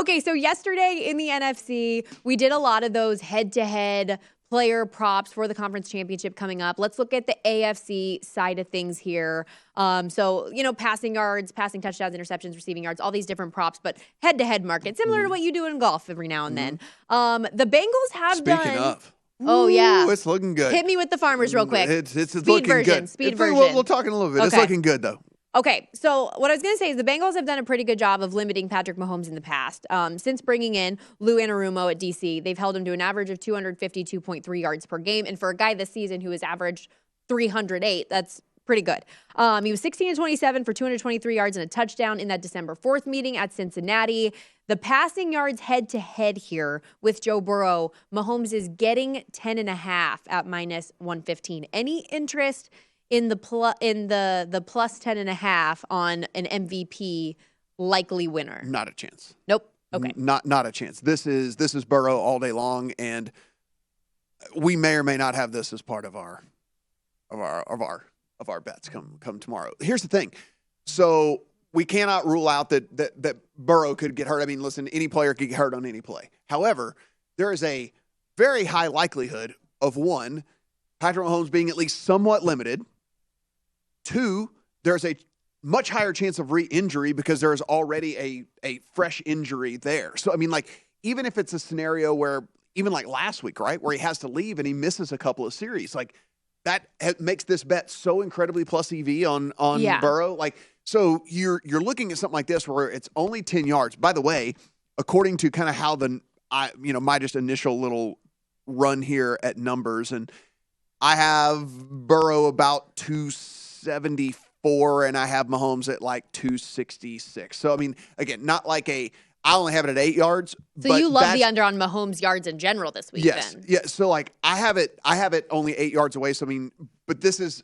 Okay, so yesterday in the NFC, we did a lot of those head-to-head player props for the conference championship coming up. Let's look at the AFC side of things here. Passing yards, passing touchdowns, interceptions, receiving yards, all these different props, but head-to-head market, similar to what you do in golf every now and then. The Bengals have Speaking of. Oh, yeah. It's looking good. Hit me with the farmers real quick. It's Speed looking version, good. Speed version. We'll talk in a little bit. Okay. It's looking good, though. Okay, so what I was going to say is the Bengals have done a pretty good job of limiting Patrick Mahomes in the past. Since bringing in Lou Anarumo at DC, they've held him to an average of 252.3 yards per game. And for a guy this season who has averaged 308, that's pretty good. He was 16-27 for 223 yards and a touchdown in that December 4th meeting at Cincinnati. The passing yards head-to-head here with Joe Burrow, Mahomes is getting 10.5 at minus 115. Any interest in the plus 10.5 on an MVP likely winner? Not a chance. Nope. Okay. Not a chance. This is Burrow all day long, and we may or may not have this as part of our bets come tomorrow. Here's the thing. So we cannot rule out that Burrow could get hurt. I mean, listen, any player could get hurt on any play. However, there is a very high likelihood of one, Patrick Mahomes being at least somewhat limited. Two, there's a much higher chance of re-injury because there is already a fresh injury there. So, I mean, like, even if it's a scenario where, even like last week, right, where he has to leave and he misses a couple of series, like, that makes this bet so incredibly plus EV on Burrow. Like, so you're looking at something like this where it's only 10 yards. By the way, according to kind of how my just initial little run here at numbers, and I have Burrow about 274, and I have Mahomes at like 266. So, I mean, again, not like I only have it at 8 yards. So you love the under on Mahomes yards in general this week, yes, then? Yeah. So, like, I have it only 8 yards away. So, I mean, but this is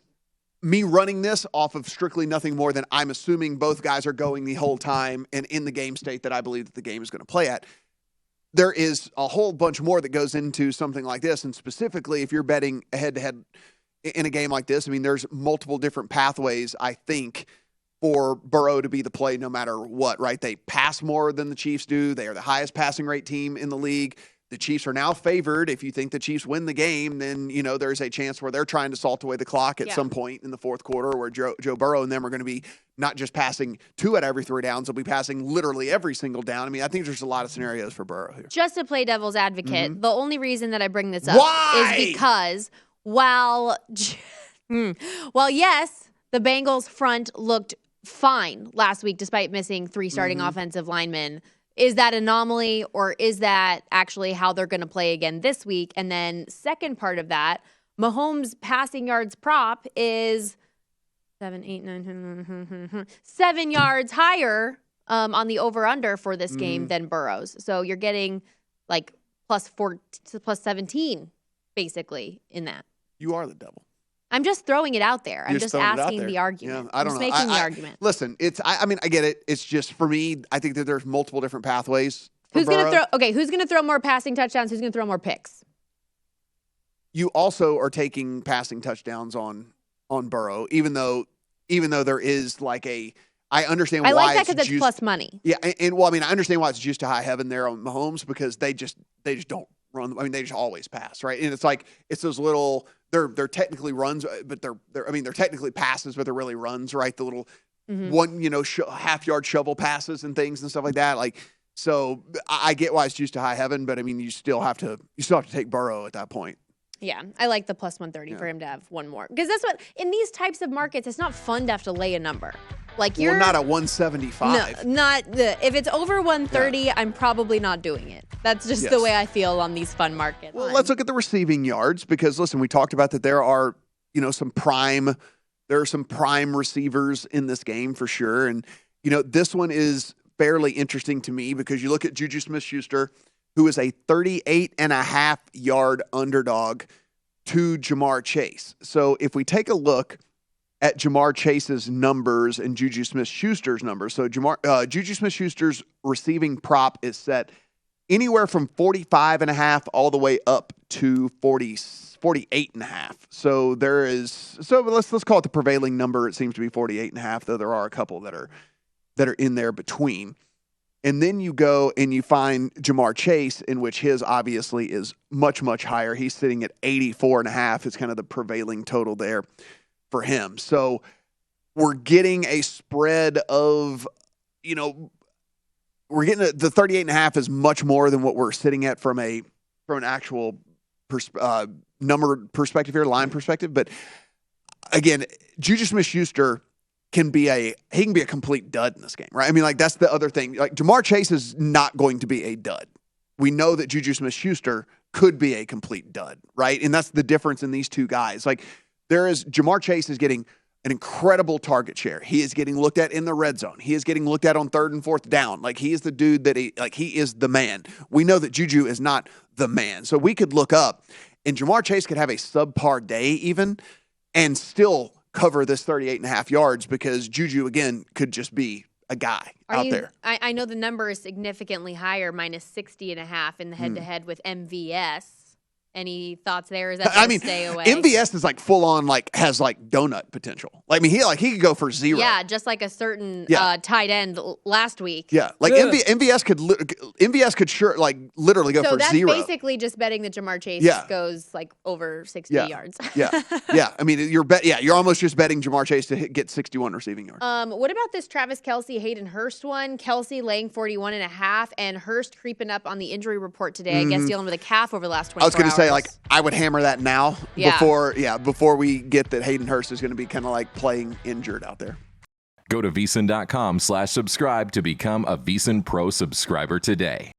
me running this off of strictly nothing more than I'm assuming both guys are going the whole time and in the game state that I believe that the game is going to play at. There is a whole bunch more that goes into something like this. And specifically, if you're betting head-to-head in a game like this, I mean, there's multiple different pathways, I think, for Burrow to be the play no matter what, right? They pass more than the Chiefs do. They are the highest passing rate team in the league. The Chiefs are now favored. If you think the Chiefs win the game, then, there's a chance where they're trying to salt away the clock at some point in the fourth quarter where Joe Burrow and them are going to be not just passing 2 out of every 3 downs. They'll be passing literally every single down. I mean, I think there's a lot of scenarios for Burrow here. Just to play devil's advocate, the only reason that I bring this up is because while yes, the Bengals front looked fine last week despite missing 3 starting offensive linemen, is that anomaly or is that actually how they're going to play again this week? And then second part of that, Mahomes' passing yards prop is 7 yards higher on the over-under for this game than Burrow's. So you're getting like plus 17 basically in that. You are the devil. I'm just throwing it out there. I'm just asking the argument. Yeah, I don't know. I'm just making the argument. Listen, I mean, I get it. It's just, for me, I think that there's multiple different pathways for Who's going to throw more passing touchdowns? Who's going to throw more picks? You also are taking passing touchdowns on Burrow, even though there is like I understand why. I like that because it's plus money. Yeah, and well, I mean, I understand why it's juiced to high heaven there on Mahomes because they just don't run. I mean, they just always pass, right? And it's those little. They're technically runs, but they're technically passes, but they're really runs, right? The little one, half-yard shovel passes and things and stuff like that. Like, so I get why it's used to high heaven, but I mean, you still have to take Burrow at that point. Yeah, I like the plus 130 for him to have one more because that's what in these types of markets, it's not fun to have to lay a number. Like you're not at 175. No, if it's over 130, I'm probably not doing it. That's just the way I feel on these fun markets. Well, let's look at the receiving yards because listen, we talked about that there are, some prime receivers in this game for sure. And, this one is fairly interesting to me because you look at Juju Smith-Schuster, who is a 38.5-yard underdog to Jamar Chase. So if we take a look at Jamar Chase's numbers and Juju Smith-Schuster's numbers. So Juju Smith-Schuster's receiving prop is set anywhere from 45.5 all the way up to 48.5. So let's call it the prevailing number. It seems to be 48.5, though there are a couple that are in there between. And then you go and you find Jamar Chase, in which his obviously is much, much higher. He's sitting at 84.5. It's kind of the prevailing total there for him. So we're getting a spread of, we're getting the 38.5 is much more than what we're sitting at from an actual number perspective here, line perspective. But again, Juju Smith-Schuster can be a complete dud in this game, right? I mean, like, that's the other thing. Like, Jamar Chase is not going to be a dud. We know that Juju Smith-Schuster could be a complete dud, right? And that's the difference in these two guys. Like, Jamar Chase is getting an incredible target share. He is getting looked at in the red zone. He is getting looked at on 3rd and 4th down. Like, he is the dude that he is the man. We know that Juju is not the man. So we could look up, and Jamar Chase could have a subpar day even and still cover this 38.5 yards because Juju, again, could just be a guy out there. I know the number is significantly higher, minus 60.5 in the head-to-head with MVS. Any thoughts there? Is that stay away? MVS is like full on, like, has like donut potential. Like, I mean, he could go for 0. Yeah, just like a certain tight end last week. Yeah, like MVS could sure like literally go for 0. So that's basically just betting that Jamar Chase goes like over 60 yards. yeah. I mean, you're almost just betting Jamar Chase to get 61 receiving yards. What about this Travis Kelce, Hayden Hurst one? Kelce laying 41.5, and Hurst creeping up on the injury report today. I guess dealing with a calf over the last 24 hours. I was going to say, like, I would hammer that now before we get that Hayden Hurst is going to be kind of like playing injured out there. Go to VSiN.com/subscribe to become a VSiN Pro subscriber today.